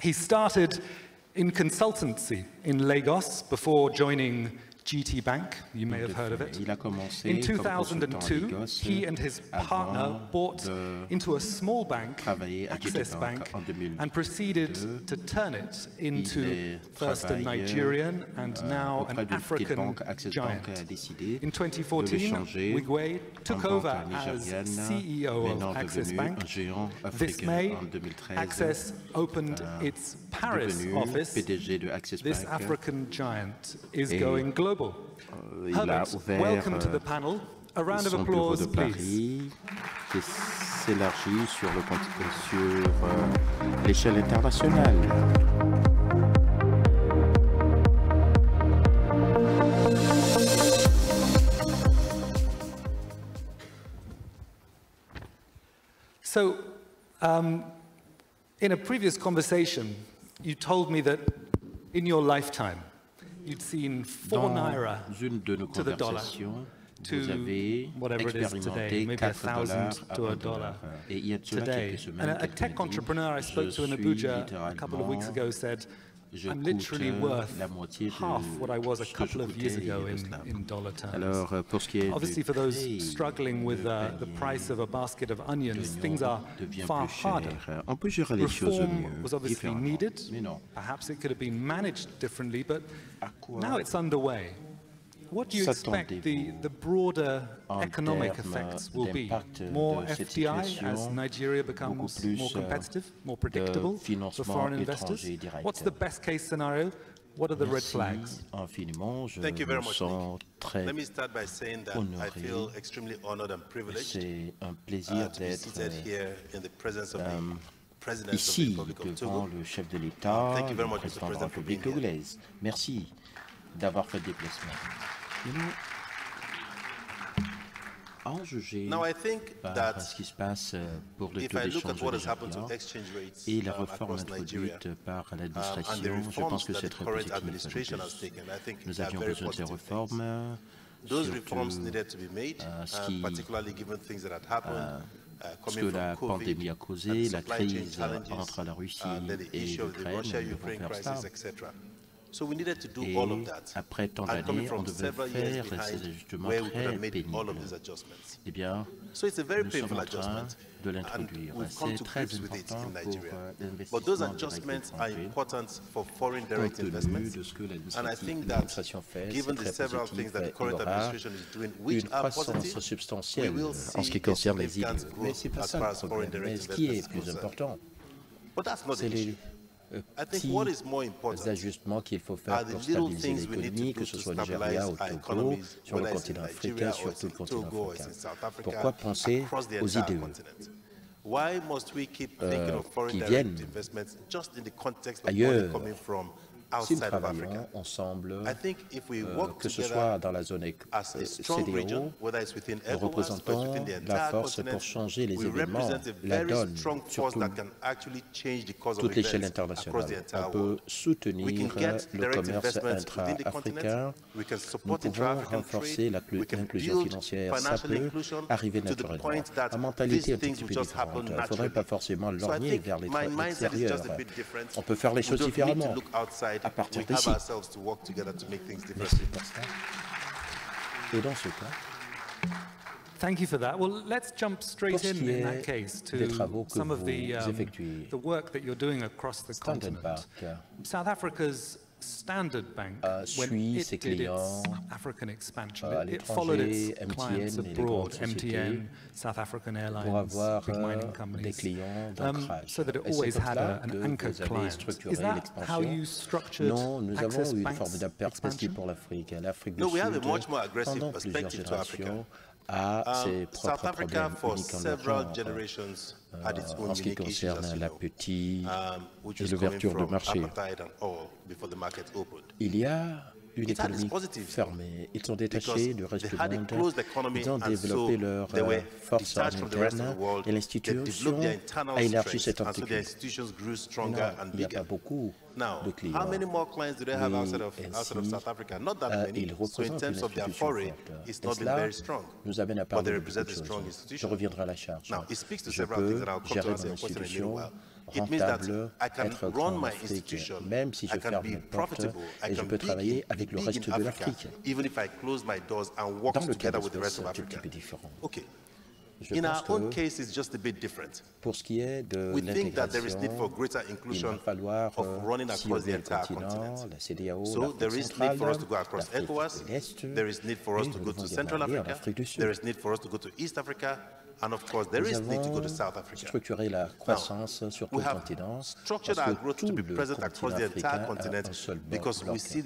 He started in consultancy in Lagos before joining GT Bank. You may have heard of it. In 2002, he and his partner bought into a small bank, Access Bank, and proceeded to turn it into first a Nigerian and now an African giant. In 2014, Wigwe took over as CEO of Access Bank. This May, Access opened its Paris office. This African giant is going global. Herbert, welcome to the panel. A round of applause, please. Qui s'élargit sur l'échelle internationale. So, in a previous conversation, you told me that in your lifetime, you'd seen 4 naira to the dollar, to whatever it is today, maybe 1,000 to a dollar today. And a tech entrepreneur I spoke to in Abuja a couple of weeks ago said, I'm literally worth half what I was a couple of years ago in dollar terms. Obviously, for those struggling with the price of a basket of onions, things are far harder. Reform was obviously needed. Perhaps it could have been managed differently, but now it's underway. What do you expect the broader economic effects will be? More FDI as Nigeria becomes more competitive, more predictable for foreign investors? What's the best case scenario? What are the red flags? Thank you very much, Nick. Let me start by saying that I feel extremely honored and privileged to be seated here in the presence of the President of the Republic of Togo. Thank you very much, Mr. President, for being here. Merci d'avoir fait le déplacement. Now, I think that ce qui se passe pour le if taux I look at d'échange what has happened to exchange rates et la réforme across Nigeria introduite par and the l'administration, je pense reforms que that c'est the très current positif. administration has taken, I think Nous are avions very besoin de ces positive things. réformes, Those reforms needed to be made, particularly given things that had happened. Ce que la pandémie a causé, la crise entre la Russie et l'Ukraine, So we needed to do all of that. Après tant And coming d'années, on from devait several years faire ces behind ajustements where we could très have made all of pénibles. these adjustments. Eh bien, So it's a very nous sommes painful en train adjustment, de and l'introduire. we've come C'est to très grips with it important in pour Nigeria. But l'investissement those direct adjustments are étranger. important for foreign Compte direct tenu investments. de ce que And I think that, l'administration fait, c'est given the très several things positif. that the Il y current aura administration is doing, which une are croissance positive, we substantielle will en ce see qui a concerne les îles. significant Mais growth c'est pas as ça far le as foreign problème. Mais direct ce qui est investments plus is important, But that's not c'est the issue. les I think what is more important ajustements qu'il faut faire are the pour little stabiliser things we need l'économie, to que do ce to soit au Nigeria, stabilize au our Togo, economies, sur le whether it's in continent Nigeria africain, or sur it's tout in le continent Togo or it's in africain. South Africa, Pourquoi penser across the aux entire idées continent? Why must we keep thinking of foreign qui direct viennent investments just in the context of ailleurs money coming from si nous outside of travaillons Africa? ensemble, I think if we work que ce together soit dans la zone as a strong CDO, region, whether it's within nous ECOWAS or it's représentons within the la entire force continent, pour changer les we événements, represent a la very donne, strong force surtout that can actually change the course of toute l'échelle events across internationale. the entire On peut world. We soutenir can get le direct commerce investments within the continent. intra-africain. We can Nous support pouvons intra-African renforcer trade. We can l'inclusion build financière. Ça financial peut inclusion arriver to the naturellement. point that La mentalité est these un things petit will peu just happen différente. Il ne faudrait naturally. pas forcément So I lorgner think vers my mindset is l'extérieur. just a bit different. On peut faire les We choses don't need to différemment look outside. à partir We have d'ici. ourselves to work together to make things Mais different. c'est pour ça. Et dans ce cas, Thank you for that. Well, let's jump straight in that case to some of the work that you're doing across the continent. South Africa's Standard Bank, when it did its African expansion, it followed its clients abroad, MTN, South African Airlines, big mining companies, so that it always had an anchor client. Is that how you structured Access Bank's expansion? No, we have a much more aggressive perspective to Africa. South Africa, for several generations, had its own unique issues, as you know, which was coming from apartheid and all before the market opened. Il y a une économie fermée. Ils sont détachés du reste du monde. Ils ont développé leur force interne et l'institution a élargi cette entité. Il n'y a pas beaucoup de clients. How many more clients do they have outside of South Africa? Not that many. So in terms of their foray, it's not been very strong. Nous amène à But parler they de beaucoup represent de a strong choses. Je institution. reviendrai à la charge. Now, it speaks to Je several things peux that I'll come to gérer answer mon your question in a little institution while. rentable, être grand en Afrique, même si je ferme mes portes et je peux travailler avec le reste de l'Afrique. Dans le cas d'espèce, c'est un tout petit peu différent. Je pense que pour ce qui est de l'intégration, il va falloir sillonner le continent, la CEDEAO, l'Afrique centrale, l'Afrique de l'Est, et nous devons aller en Afrique du Sud. Nous avons structuré la croissance sur tout le continent parce que tout le continent africain a un seul bloc. Si on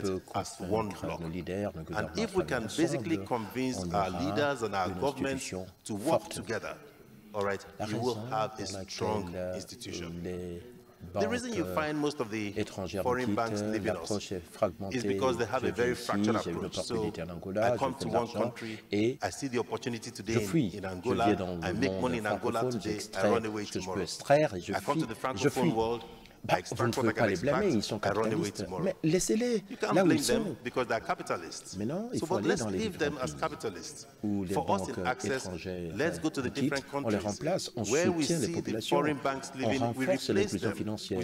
peut convaincre nos leaders, nos gouvernements à travailler ensemble, on aura une institution forte. La raison pour laquelle les banques étrangères nous quittent, l'approche est fragmentée. Je vis ici, j'ai une opportunité en Angola, je fais de l'argent et je fuis. Je viens dans le monde francophone, j'extrais ce que je peux extraire et je fuis. Vous ne pouvez pas les blâmer, ils sont capitalistes, mais laissez-les là où ils sont. Mais non, il faut aller dans les différents pays où les banques étrangères quittent, on les remplace, on soutient les populations, on renforce l'inclusion financière,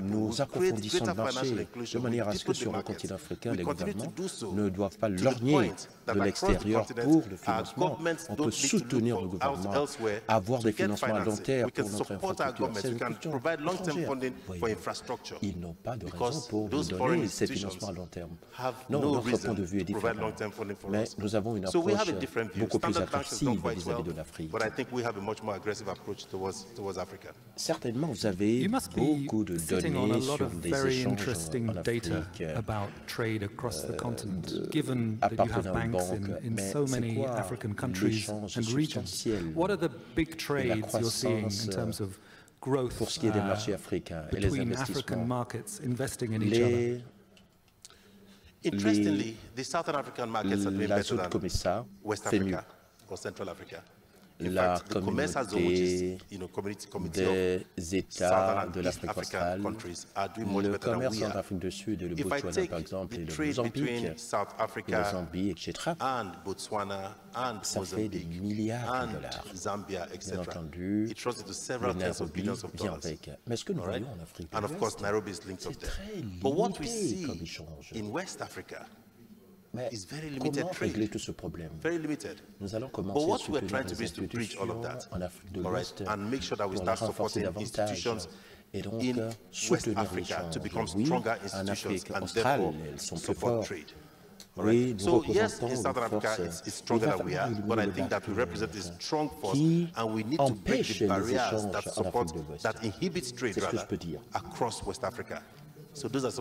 nous approfondissons le marché de manière à ce que sur le continent africain, les gouvernements ne doivent pas lorgner de l'extérieur pour le financement. On peut soutenir le gouvernement, avoir des financements à long terme pour notre infrastructure. C'est une question étrangère. Ils n'ont pas de raison pour nous donner ces financements à long terme. Non, notre point de vue est différent. Mais nous avons une approche beaucoup plus agressive vis-à-vis de l'Afrique. Certainement, vous avez beaucoup de données sur des échanges en Afrique appartenant aux banques. Mais c'est quoi l'échange substantiel et la croissance pour ce qui est des marchés africains et les investissements? La zone comme ça fait mieux. La communauté des États de l'Afrique australe, le commerce en Afrique du Sud, le Botswana par exemple, et le Mozambique, etc., ça fait des milliards de dollars. Bien entendu, le Nairobi vient avec. Mais ce que nous voyons en Afrique de l'Ouest, c'est très limité comme échange. Mais comment régler tout ce problème? Nous allons commencer à soutenir les institutions en Afrique de l'Ouest pour la renforcer davantage et donc soutenir l'échange. Oui, en Afrique australe, elles sont plus fortes. Oui, nous représentons une force. Il va falloir éliminer les barrières qui empêchent les échanges en Afrique de l'Ouest. C'est ce que je peux dire.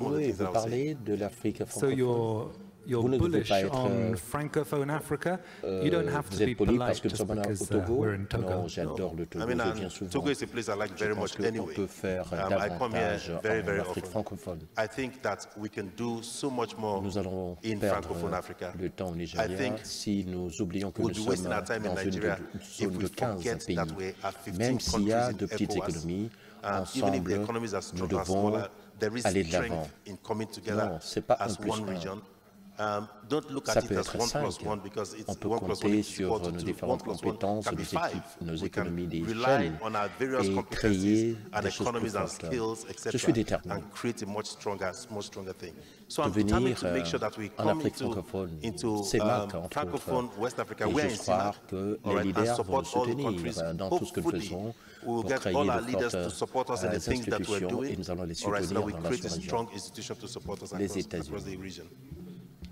Oui, vous parlez de l'Afrique francophone. You're bullish on francophone Africa. You don't have to be polite just because we're in Togo. Non, j'adore le Togo, je viens souvent. Togo is a place I like very much anyway. On peut faire davantage en Afrique francophone. I think that we can do so much more nous allons perdre le temps au Nigeria si nous oublions que nous sommes dans une zone de 15 pays. Même s'il y a de petites économies, ensemble, nous devons aller de l'avant. Non, ce n'est pas un plus un. Ça peut être 5. On peut compter sur nos différentes compétences, nos économies d'échelle et créer des choses plus fortes. Je suis déterminé de venir en Afrique francophone. C'est marque, entre autres. Et je crois que les leaders vont nous soutenir dans tout ce que nous faisons pour créer de fortes institutions et nous allons les soutenir dans la sous-région. Les États-Unis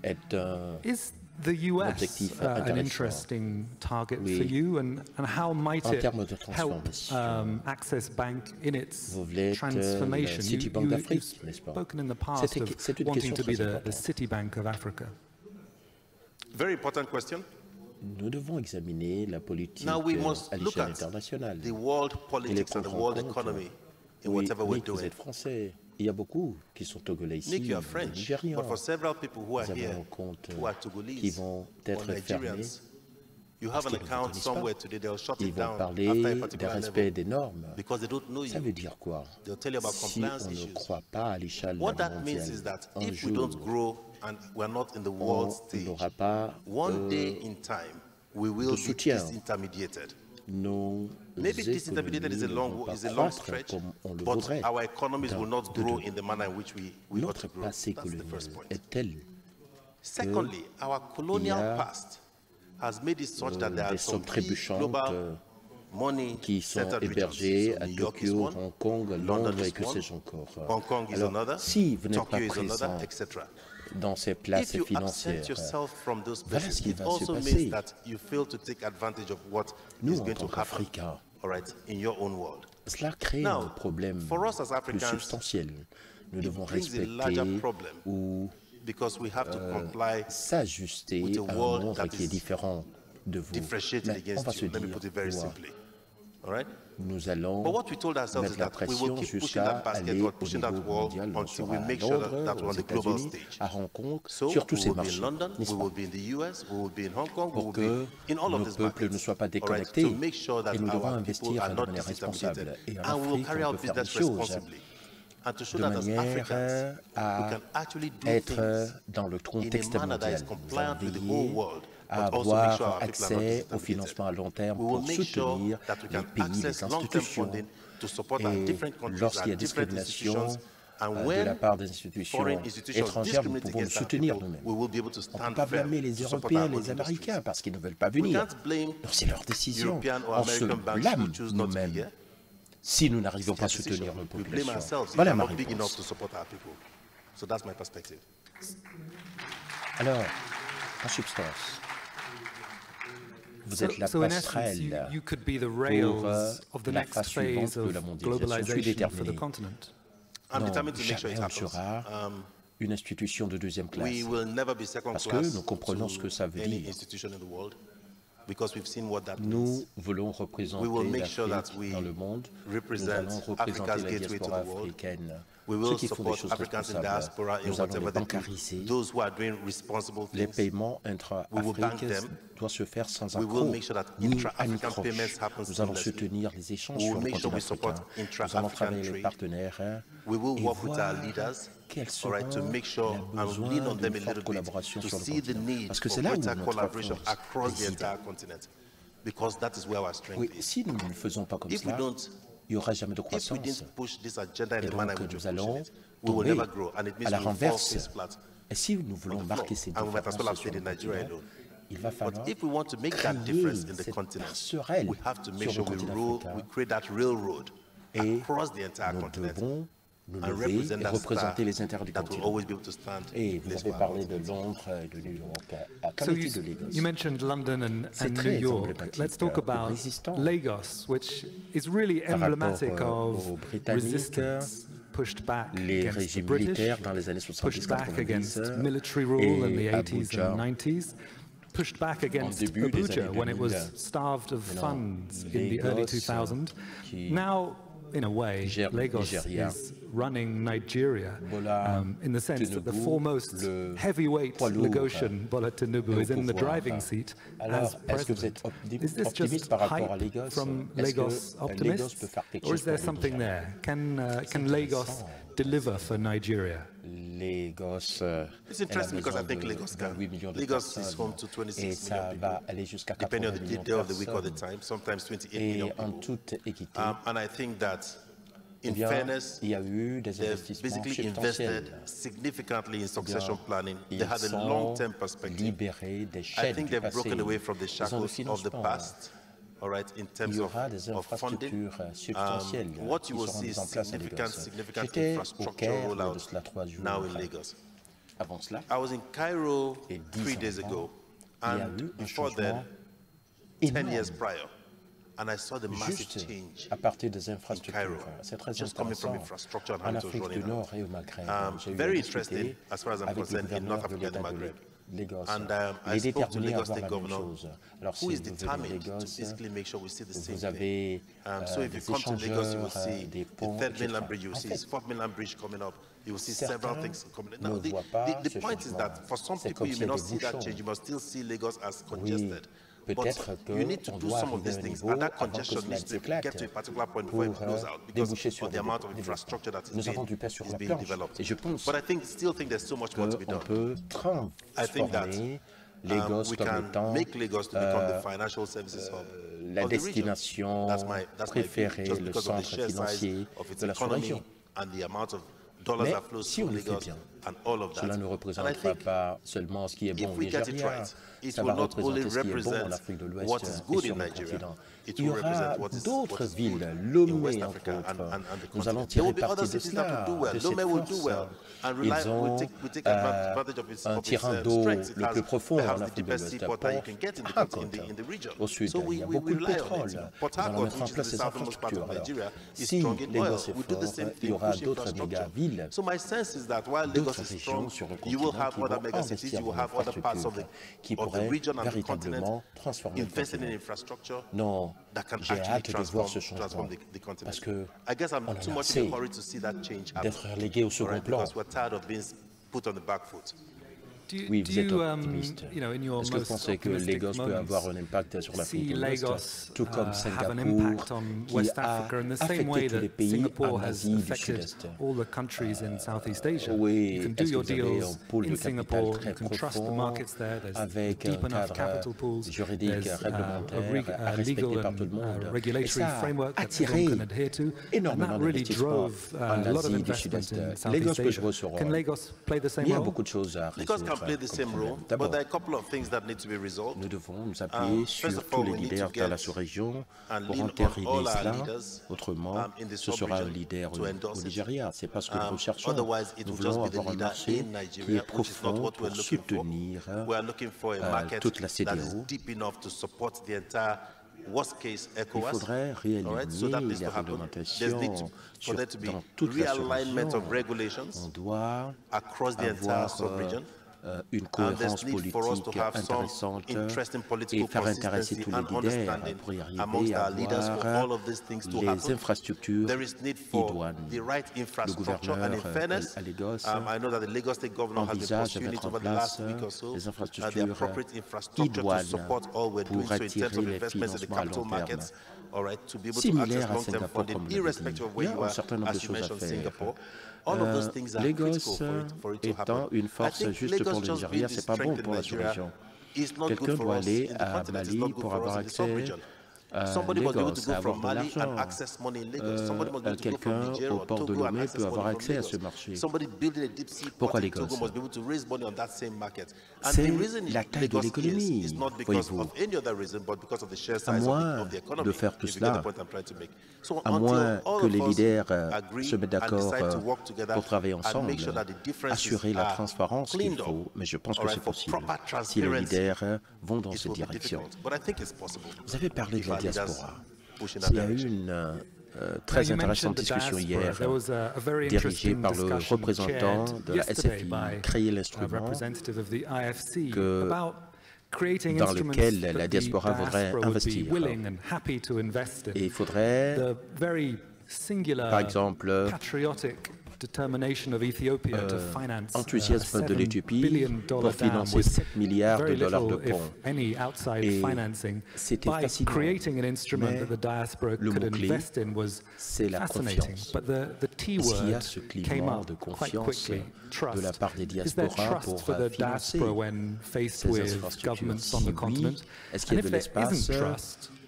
est the US an interesting target for you, and how might it help Access Bank in its transformation? You've spoken in the past of wanting to be the Citibank of Africa. Very important question. Nous devons examiner la politique à l'échelle internationale. The world politics and the world economy in whatever we're doing. Vous êtes français. Il y a beaucoup qui sont togolais ici, des nigérians. Nous avons un compte qui vont être fermés parce qu'ils ne vous connaissent pas. Ils vont parler des respects des normes. Ça veut dire quoi? Si on ne croit pas à l'échelle mondiale, un jour, on n'aura pas de soutien. Nos maybe this intermediate is a long stretch, but our economies will not grow in the manner in which we ought to grow. That's the first point. Secondly, our colonial past has made it such that there are some key global money qui sont hébergés à Tokyo, Hong Kong, Londres et que sais-je encore. Alors, si vous n'êtes pas présent dans ces places financières, voilà ce qui va se passer. Nous, en tant qu'Africains, cela crée un problème plus substantiel. Nous devons respecter ou s'ajuster à un monde qui est différent de vous. Mais on va se dire, nous allons mettre la pression jusqu'à aller au niveau mondial, on sera à Londres, aux États-Unis, à Hong Kong, sur tous ces marchés, n'est-ce pas? Pour que nos peuples ne soient pas déconnectés, et nous devons investir de manière responsable. Et en Afrique, on peut faire des choses de manière à être dans le contexte mondial. Nous allons veiller à avoir accès au financement à long terme pour soutenir les pays, les institutions. Et lorsqu'il y a discrimination de la part des institutions étrangères, nous pouvons nous soutenir nous-mêmes. On ne peut pas blâmer les Européens, les Américains, parce qu'ils ne veulent pas venir. C'est leur décision. On se blâme nous-mêmes si nous n'arrivons pas à soutenir nos populations. Voilà ma réponse. Alors, en substance, vous êtes la passerelle pour la phase suivante de la mondialisation. Je suis déterminé. Non, jamais on sera une institution de deuxième classe, parce que nous comprenons ce que ça veut dire. Nous voulons représenter l'Afrique dans le monde, nous allons représenter la diaspora africaine. Ceux qui font des choses responsables, nous allons les bancariser. Les paiements intra-africains doivent se faire sans accroc ni anicroche. Nous allons soutenir les échanges sur le continent africain. Nous allons travailler avec les partenaires et voir quels seront les besoins d'une forte collaboration sur le continent. Parce que c'est là où notre force réside. Oui, si nous ne le faisons pas comme cela, il n'y aura jamais de croissance. Et donc, nous allons tomber à la renverse. Et si nous voulons marquer ces différences sur le continent, il va falloir créer cette passerelle sur le continent africain. Et nous devons nous lever et représenter les intérêts du continent. Et vous avez parlé de Londres et de New York. Qu'en est-il de Lagos? You mentioned London and New York. Let's talk about Lagos, which is really emblematic of resistance pushed back against the British, pushed back against military rule in the 80s and 90s, pushed back against Abuja when it was starved of funds in the early 2000s. Now, in a way, Lagos is running Nigeria in the sense that the foremost heavyweight Lagosian, Bola Tinubu, is in the driving seat as president. Is this just hype from Lagos optimists, or is there something there? Can Lagos deliver for Nigeria? Lagos, it's interesting because I think Lagos can. Lagos is home to 26 million people, depending on the day of the week or the time, sometimes 28 million people. And I think that, in fairness, they've basically invested significantly in succession planning. They had a long-term perspective. I think they've broken away from the shackles of the past. All right, in terms of funding, what you will see is significant infrastructure rollout now in Lagos. I was in Cairo 3 days ago, and before then, 10 years prior, and I saw the massive change in Cairo, just coming from infrastructure and how it was running out. Very interesting, as far as I'm concerned, in North Africa and the Maghreb. And I spoke to the Lagos State Governor, who is determined to basically make sure we see the same thing. So if you come to Lagos, you will see the third mainland bridge, you will see this fourth mainland bridge coming up, you will see several things coming up. Now, the point is that for some people, you may not see that change, you must still see Lagos as congested. But you need to do some of these things, and that congestion needs to get to a particular point before it blows out, because of the amount of infrastructure that is being developed. But I still think there's so much more to be done. I think that Lagos comme étant la destination préférée, le centre financier de la sous-région. Mais si on le fait bien, cela ne représentera pas seulement ce qui est bon au Nigeria, ça va représenter ce qui est bon en Afrique de l'Ouest et sur le continent. Il y aura d'autres villes, Lomé entre autres. Nous allons tirer parti de cela, de cette force. Ils ont un tirant d'eau le plus profond en Afrique de l'Ouest, au sud. Il y a beaucoup de pétrole. Nous allons mettre en place ces infrastructures. Alors, si Lagos est fort, il y aura d'autres méga-villes, d'autres régions sur le continent qui vont investir dans l'infrastructure, qui pourraient véritablement transformer le continent. Non, j'ai hâte de voir ce changement, parce qu'on en a assez d'être relégué au second plan. Oui, vous êtes optimiste. Est-ce que vous pensez que Lagos peut avoir un impact sur l'Afrique de l'Ouest, tout comme Singapour, qui a affecté tous les pays en Asie du Sud-Est? Oui, est-ce que vous avez un pôle de capital très profond, avec un cadre juridique réglementaire à respecter par tout le monde? Et ça a attiré énormément d'investissements en Asie du Sud-Est. Lagos peut jouer ce rôle. Il y a beaucoup de choses à résoudre. D'abord, nous devons nous appuyer sur tous les leaders de la sous-région pour entériner cela. Autrement, ce sera un leader au Nigeria. C'est pas ce que nous recherchons. Nous voulons avoir un marché qui est profond pour soutenir toute la CEDEAO. Il faudrait réaligner les réglementations dans toute la sous-région. On doit avoir une cohérence politique intéressante et faire intéresser tous les leaders pour y arriver à avoir les infrastructures idoines. Le gouverneur à Lagos envisage de mettre en place les infrastructures idoines pour attirer les financements à long terme. Similaire à Singapour, comme vous l'avez dit. Il y a un certain nombre de choses à faire. Lagos étant une force juste pour le Nigeria, c'est pas bon pour la sous-région. Quelqu'un doit aller à Mali pour avoir accès à Lagos, avoir de l'argent. Quelqu'un au port de Lomé peut avoir accès à ce marché. Pourquoi Lagos? C'est la taille de l'économie, voyez-vous. À moins de faire tout cela, à moins que les leaders se mettent d'accord pour travailler ensemble, assurer la transparence qu'il faut, mais je pense que c'est possible si les leaders vont dans cette direction. Vous avez parlé de la diaspora. Il y a eu une très intéressante discussion hier, dirigée par le représentant de la SFI, créer l'instrument dans lequel la diaspora voudrait investir. Et il faudrait, par exemple, enthousiasme de l'Éthiopie pour financer 7 milliards de dollars de ponts. Et c'était fascinant. Mais le mot-clé, c'est la confiance. Est-ce qu'il y a ce climat de confiance de la part des diasporas pour financer ces infrastructures? Si oui, est-ce qu'il y a de l'espace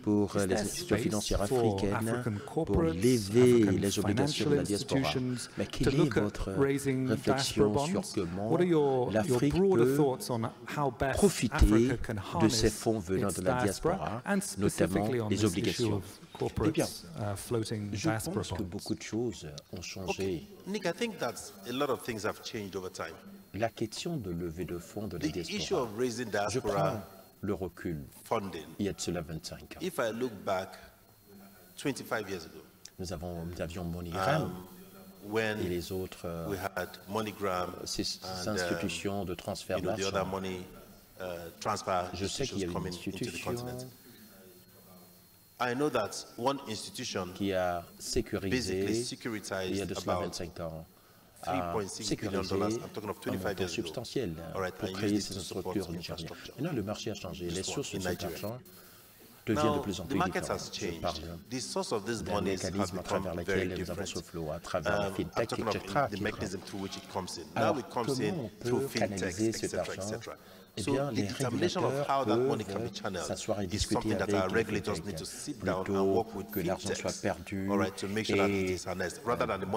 pour les institutions financières africaines, pour lever les obligations de la diaspora? Mais quelle est votre réflexion sur comment l'Afrique peut profiter de ces fonds venant de la diaspora, notamment les obligations? Eh bien, je pense que beaucoup de choses ont changé. La question de levée de fonds de la diaspora, je prends le recul, il y a de cela 25 ans. Nous avions MoneyGram et les autres ces institutions de transfert d'argent. Je sais qu'il y a une institution qui a sécurisé, il y a de cela 25 ans, à sécuriser un montant substantiel pour créer ces structures nigériennes. Maintenant, le marché a changé. Les sources de cet argent devient de plus en plus différent. Je parle d'un mécanisme à travers lequel nous avons ce flot, à travers la fintech, etc. Alors, comment on peut canaliser cet argent? Eh bien, les régulateurs peuvent s'asseoir et discuter avec les fintech plutôt que l'argent soit perdu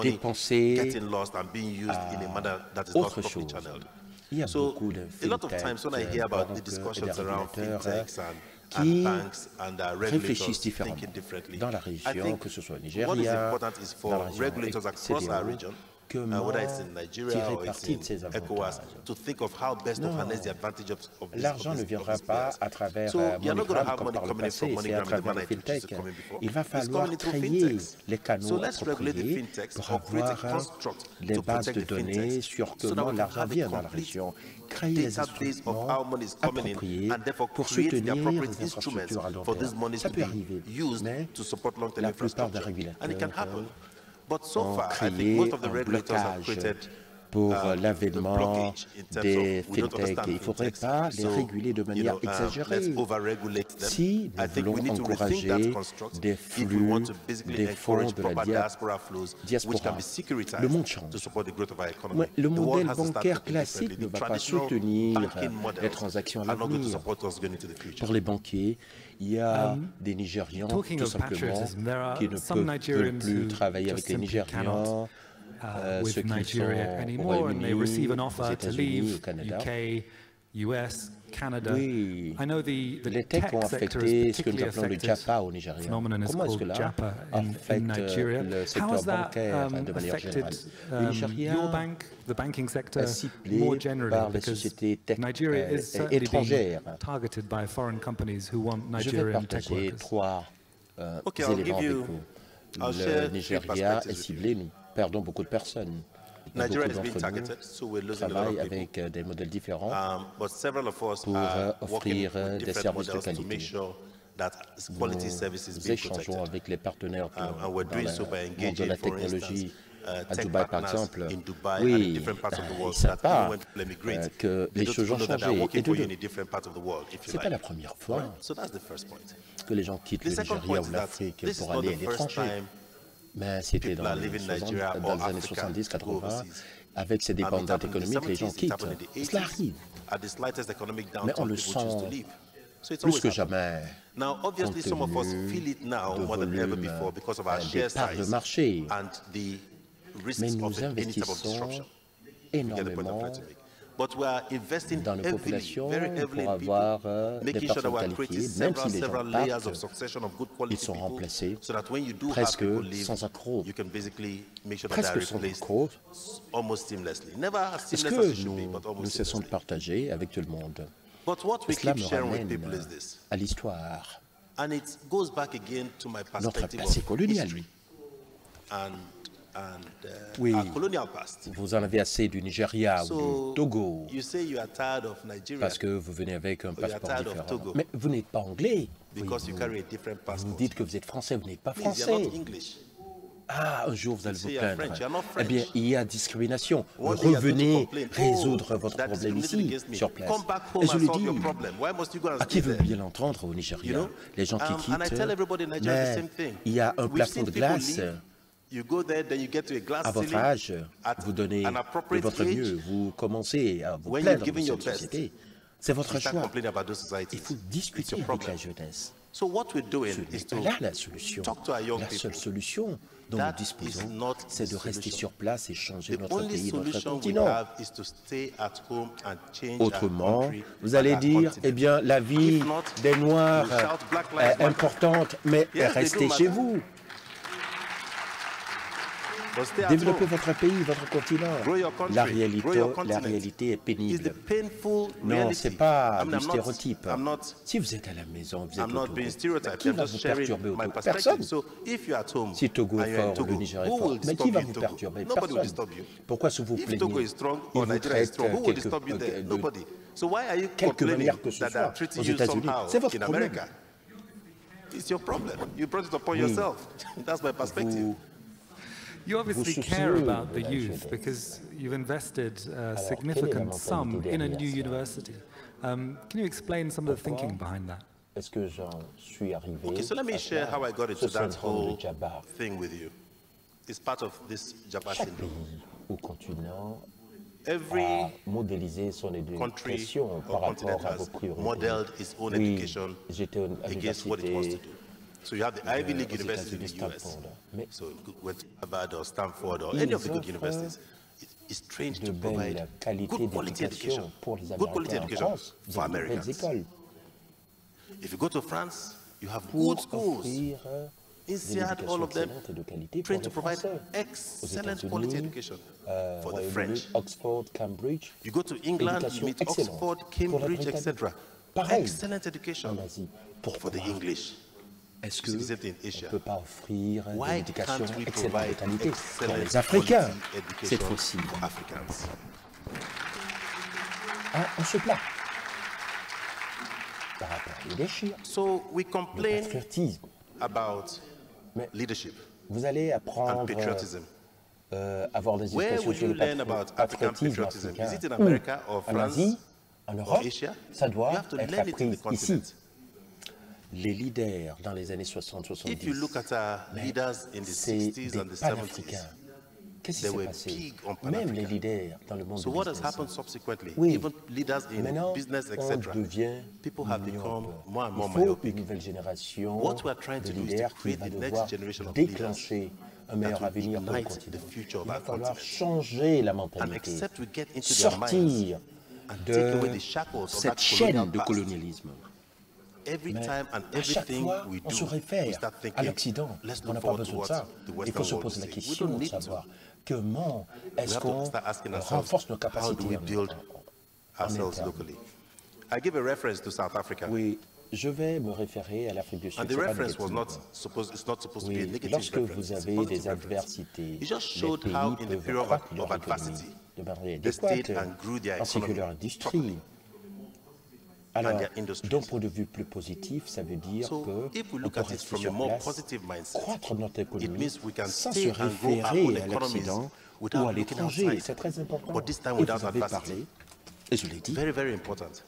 et dépensé à autre chose. Il y a beaucoup de fintech, banques et des régulateurs qui réfléchissent différemment dans la région, que ce soit au Nigeria, dans la région CDAO, comment tirer parti de ces avantages. L'argent ne viendra pas à travers MoneyGram comme par le passé, c'est à travers les fintech. Il va falloir créer les canaux appropriés pour avoir les bases de données sur comment l'argent vient dans la région, créer les instruments appropriés pour soutenir les infrastructures à long terme. Ça peut arriver, mais la plupart des régulateurs ont créé un blocage pour l'avènement des fintech. Il ne faudrait pas les réguler de manière exagérée. Si nous voulons encourager des flux, des fonds de la diaspora, le monde change. Le modèle bancaire classique ne va pas soutenir les transactions à l'avenir. Pour les banquiers, il y a des Nigérians, tout simplement, qui ne peuvent plus travailler avec les Nigérians, ceux qui sont au Royaume-Uni, aux États-Unis, au Canada. Oui, les techs ont affecté ce que nous appelons le JAPA au Nigeria. Comment est-ce que là affecte le secteur bancaire de manière générale? Le Nigeria est ciblé par les sociétés tech étrangères. Je vais partager trois éléments avec vous. Le Nigeria est ciblé, nous perdons beaucoup de personnes. Beaucoup d'entre nous travaillent avec des modèles différents pour offrir des services de qualité. Nous échangeons avec les partenaires dans le monde de la technologie. À Dubaï, par exemple, oui, ils ne savent pas que les choses ont changé. Et ce n'est pas la première fois que les gens quittent le Nigeria ou l'Afrique pour aller à l'étranger. Mais c'était dans les années 70-80, avec ces dépendances économiques, les gens quittent. Cela arrive. Mais on le sent plus que jamais, compte tenu de volume des parts de marché. Mais nous investissons énormément dans les populations pour avoir des personnes qualifiées, même si les gens partent, ils sont remplacés presque sans accroc. Presque sans accroc. Est-ce que nous cessons de partager avec tout le monde? Cela me ramène à l'histoire. Notre passé colonial. Oui, vous en avez assez du Nigeria ou du Togo, parce que vous venez avec un passeport différent. Mais vous n'êtes pas anglais. Vous dites que vous êtes français, vous n'êtes pas français. Ah, un jour vous allez vous plaindre. Eh bien, il y a discrimination. Revenez résoudre votre problème ici, sur place. Et je le dis, à qui veut bien l'entendre au Nigeria? Les gens qui quittent, mais il y a un plafond de glace. À votre âge, vous donnez de votre mieux, vous commencez à vous plaindre de cette société. C'est votre choix. Il faut discuter avec la jeunesse. Ce n'est pas là la solution. La seule solution dont nous disposons, c'est de rester sur place et changer notre pays, notre continent. Autrement, vous allez dire, eh bien, la vie des Noirs est importante, mais restez chez vous. Développez votre pays, votre continent. La réalité est pénible. Non, ce n'est pas du stéréotype. Si vous êtes à la maison, vous êtes au Togo, qui va vous perturber au Togo? Personne. Si Togo est fort ou le Niger est fort, mais qui va vous perturber? Personne. Pourquoi se vous plaignez? Il vous traite quelque manière que ce soit aux États-Unis. C'est votre problème. You obviously care about the youth because you've invested a significant sum in a new university. Can you explain some of the thinking behind that? est-ce que j'en suis arrivé? Okay, so let me share how I got into that whole thing with you. It's part of this Jabba Chaque syndrome. pays ou continent Every a modélisé son éducation par rapport à vos priorités. Modeled its own Oui, education j'étais à against what it wants to do. So you have the Ivy League universities in the US. Mais So went to Harvard or Stanford or any of the good universities. It's trained to provide good quality education pour les good quality Américains en education France, for des nouvelles Americans. écoles. If you go to France, you have Pour good schools. offrir des INSEAD, all éducations of them, excellentes et de qualité pour trained les to provide Français. excellent quality education for the Royaume-Uni, French. Oxford, Cambridge, You go to England, you éducation meet excellente Oxford, pour la Cambridge, Bretagne. etc. Pareil Excellent education en Asie. for Pourquoi the English. est-ce You see the same thing in qu'on ne Asia. peut pas offrir de Why l'éducation can't we excellente de provide qualité pour excellent les Africains quality cette education fois-ci? for Africans? Ah, on se plaint par rapport aux déchirures, So we le complain patriotisme. about Mais leadership vous allez and apprendre patriotism. avoir des Where éducations would sur you le learn about African patriotisme patriotism? africain. Is it in Ou America or en France Asie, en or Europe, Asia? ça You doit have to être learn it in the appris ici. continent. Les leaders dans les années If you 60-70, look at our leaders in the c'est 60s des and the 70s, panafricains. Qu'est-ce qui they s'est were passé? big on Même les Pan-African. leaders dans le monde So du what has business. happened subsequently? Oui. Even leaders in Maintenant, business, on etc. devient People have become myope. more and more Il faut myopic. une nouvelle génération What we are trying de to do is to leaders qui create va the next devoir generation of déclencher un meilleur that will avenir pour le ignite continent. the future of Il va our falloir continent. changer la And mentalité, except we get into their minds sortir and take away de the shackles of cette that chaîne colonial de past, colonialisme. every Mais time and à chaque everything fois, we on do, se we réfère start à thinking, l'Occident. let's On look n'a pas forward besoin de to ça. what the Il Western faut se world poser la will say. We question don't de need to. savoir comment est-ce have to qu'on start asking ourselves, renforce nos how do capacités we build ourselves interne. locally? I give a reference to South Africa. Oui, je vais me référer à l'Afrique du Sud. And the C'est pas reference was négatif. it's not supposed to be a Oui, negative lorsque reference. vous It's a avez positive des reference. adversités, It just les showed pays how in the peuvent period croître of leur adversity, économie de manière they stayed adéquate, and grew their ainsi que economy leur industrie. Alors, their industries. d'un point de vue plus positif, ça veut dire So, que if we on look peut at it rester from a sur more place, positive mindset, croître notre it économie means we can sans stay se and grow our own référer à economies l'Occident ou without à looking l'étranger. outside. C'est très important. But this time Et without vous avez adversity. parlé, et je l'ai dit, Very, very important.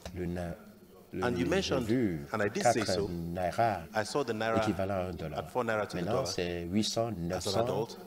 And you j'ai mentioned, vu and I did say 4 so, naira I saw the naira équivalent à 1 dollar. at 4 naira to the Maintenant, dollar c'est 800, as an 900 adult,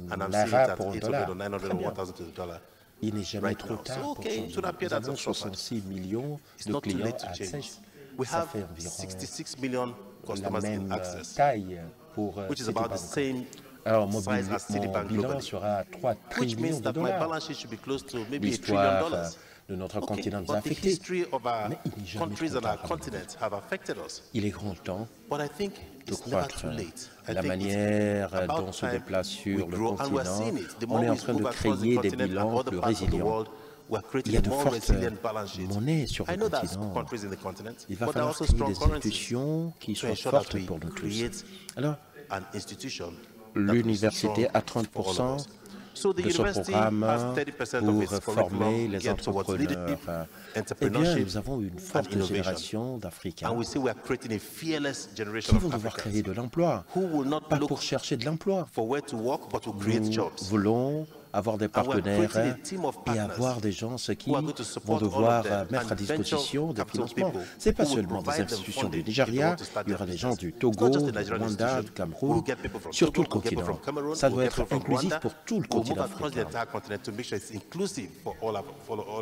and I'm seeing it naira at pour 1 800 dollar. or 900 Très or bien. 1000 to the dollar. Il n'est jamais right trop now. tard So, pour okay, changer. it would appear Nous that's avons not so bad. 66 millions It's de not too clients late to change. Access. We Ça have fait environ 66 million la customers in même Access, taille pour which is about the Citibank. same Alors, size as mon Citibank bilan globally, sera 3 which trillions means de that my dollars. balance sheet should be close to maybe $1 trillion. L'histoire de notre Okay, continent nous a but the affectés. history of our Mais il n'est jamais countries trop and our tard. continent have affected us. Il est grand temps But I think de it's never croître. too late. I La think manière it's about dont se time déplace sur we le grow, and we're continent, seeing it. The on more est en we train move de across the créer des continent and bilans other plus parts of the résilients. world, we're Il y creating a a de more fortes resilient balance sheet. monnaies sur I le know there's continent. countries in the continent, Il va but there are falloir also créer strong des currencies institutions qui to soient ensure that fortes we pour nous tous. create Alors, an institution l'université a for all of 30% us. So the de son university programme has 30% of pour its former curriculum les geared towards leadership, entrepreneurs. Eh bien, entrepreneurship, nous avons une and forte innovation. génération d'Africains And we see we are creating a fearless generation qui of vont devoir Africans créer de l'emploi, who will not pas look pour chercher de l'emploi. for where to work, but to create Nous jobs. voulons avoir des And we're partenaires creating a team of et partners avoir des gens qui who are going to vont support all of devoir them, mettre à and disposition venture des capital financements. people Ce n'est pas who will seulement des provide them institutions du funding if they Nigeria, want to start il y aura their des gens business. du It's Togo, not just a du Nigerian Rwanda, institution. du Cameroun, We'll get people from sur tout le Togo, we'll get people continent. from Cameroon, Ça we'll doit get être people from inclusif Rwanda. pour tout le We'll continent move across the africain. entire continent to make sure it's inclusive for all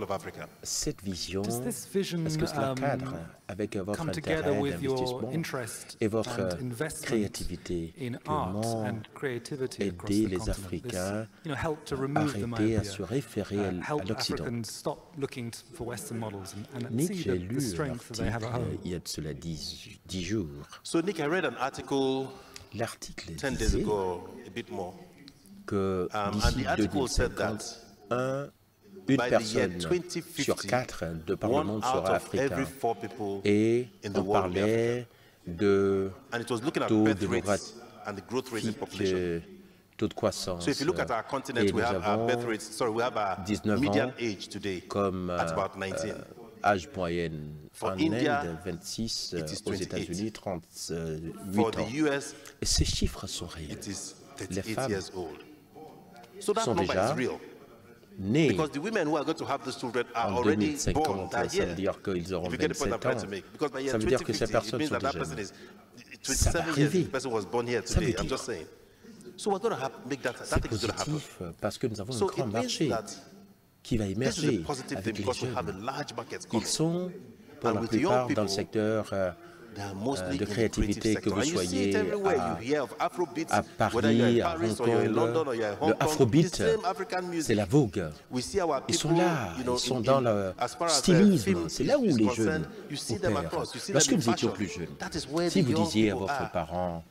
of Africa. Cette vision, Does this vision est-ce que cela cadre avec votre come intérêt together with your d'investissement interest et votre and investment créativité? in art Comment and creativity across aider the les continent? Africains This, help to remove the arrêter à myopia, se référer à help l'Occident? Africans stop looking for Western models and Nick, see j'ai the lu strength that they have at l'article home. il y a de cela 10 jours. So Nick, I read an article L'article 10 days disait ago, a bit more. que And d'ici the article said 2050, that une by the year personne 2050, sur 4 de par le one monde out sera of every africain. 4 people Et in the on world will be parlait de and it was looking at taux birth rates démographique, and the growth rates in population. taux de croissance. So if you look at our continent, Et we nous have our avons birth rates, we have our 19 median ans age today comme at about 19. âge moyenne For en India, Inde, 26, it is aux 28. États-Unis, 38 For ans. the US, Et ces chiffres sont réels. it is Les 38 femmes years old. So that sont number déjà is real. nés en 2050, ça veut dire qu'ils auront 27 ans. Ça veut dire que ces personnes sont déjà nées. Ça va arriver. Ça veut dire. C'est positif parce que nous avons un grand marché qui va émerger avec les jeunes. Ils sont, pour la plupart, dans le secteur de créativité, que vous soyez à Paris, à Hong Kong. Le afrobeat, c'est la vogue. Ils sont là, ils sont dans le stylisme. C'est là où les jeunes opèrent. Lorsque nous étions plus jeunes, si vous disiez à votre parent,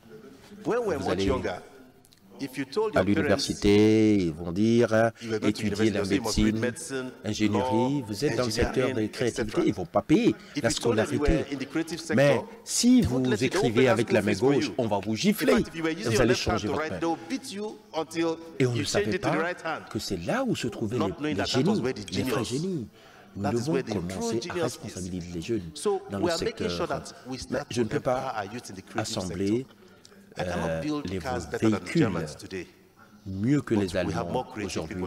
vous allez à l'université, ils vont dire, étudier la médecine, ingénierie, vous êtes dans le secteur de créativité, ils ne vont pas payer la scolarité. Mais si vous écrivez avec la main gauche, on va vous gifler et vous allez changer votre main. Et on ne savait pas que c'est là où se trouvaient les génies, les vrais génies. Nous devons commencer à responsabiliser les jeunes dans le secteur. Mais je ne peux pas assembler les véhicules mieux que les Allemands aujourd'hui.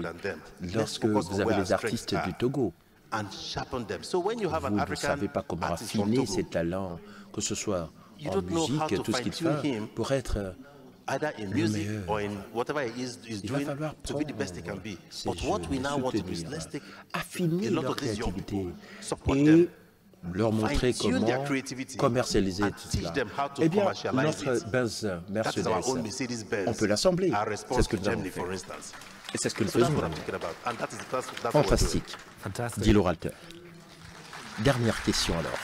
Lorsque vous avez les artistes du Togo, vous ne savez pas comment affiner ces talents, que ce soit en musique, tout ce qu'il fait, pour être le meilleur. Il va falloir prendre ces jeunes, soutenir, affiner leur créativité et leur montrer comment commercialiser tout cela. Eh bien, notre Benz Mercedes, on peut l'assembler. C'est ce que nous avons fait. Et c'est ce que nous faisons. Fantastique, dit l'orateur. Dernière question alors.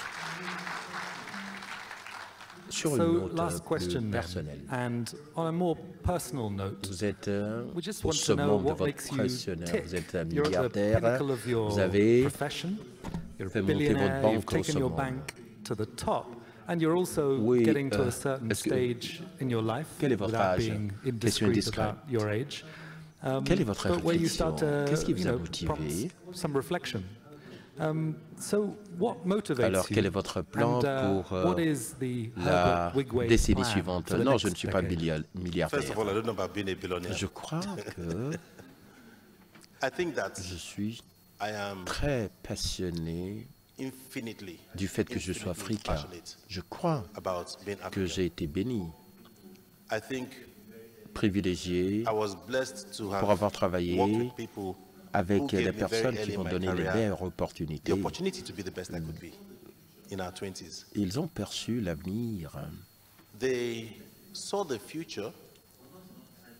Sur une note plus personnelle. Vous êtes au summum de votre professionnel, vous êtes milliardaire, vous avez fait monter votre banque au summum. Oui, quel est votre âge? Question indiscrète. Quelle est votre réflexion? Qu'est-ce qui vous a motivé? Alors, quel est votre plan pour la décennie suivante? Non, je ne suis pas milliardaire. Je crois que je suis très passionné du fait que je sois africain. Je crois que j'ai été béni, privilégié pour avoir travaillé avec des personnes qui m'ont donné les meilleures opportunités. Ils ont perçu l'avenir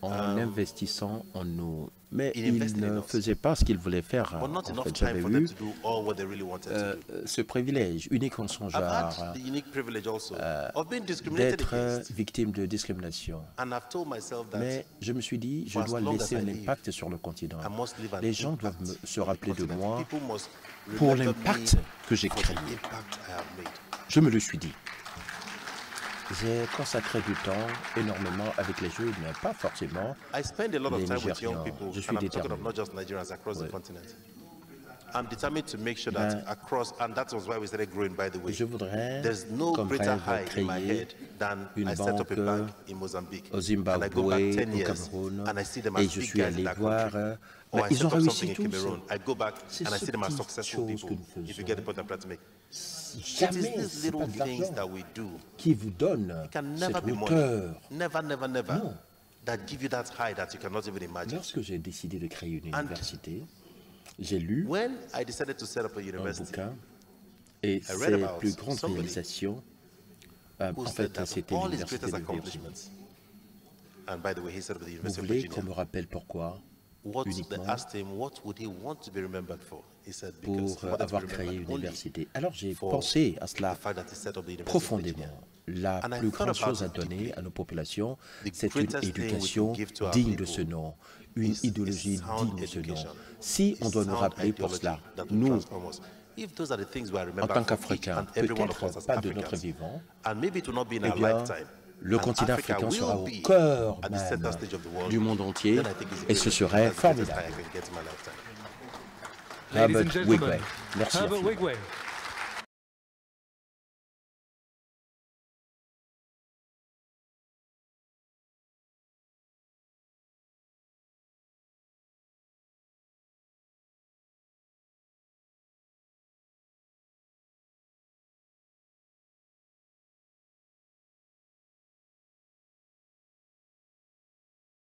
en investissant en nous. Mais ils ne faisaient pas ce qu'ils voulaient faire. En fait, j'avais eu ce privilège unique en son genre d'être victime de discrimination. Mais je me suis dit, je dois laisser un impact sur le continent. Les gens doivent se rappeler de moi pour l'impact que j'ai créé. Je me le suis dit. J'ai consacré du temps énormément avec les jeunes, mais pas forcément les Nigérians. Je suis déterminé. Je voudrais, comme rêve, créer une banque au Zimbabwe, au Cameroun, et je suis allé voir. Mais ils ont réussi tous. C'est ce petites choses que nous faisons. Jamais ce n'est pas de l'argent qui vous donne cette hauteur. Non. Lorsque j'ai décidé de créer une université, j'ai lu un bouquin et ses plus grandes réalisations, en fait, c'était l'université de Virginie. Vous voulez qu'on me rappelle pourquoi? Uniquement pour avoir créé une université. Alors j'ai pensé à cela profondément. La plus grande chose à donner à nos populations, c'est une éducation digne de ce nom, une idéologie digne de ce nom. Si on doit nous rappeler pour cela, nous, en tant qu'Africains, peut-être pas de notre vivant, eh bien, le continent africain sera au cœur même du monde entier et ce serait formidable. Herbert Wigwe. Merci.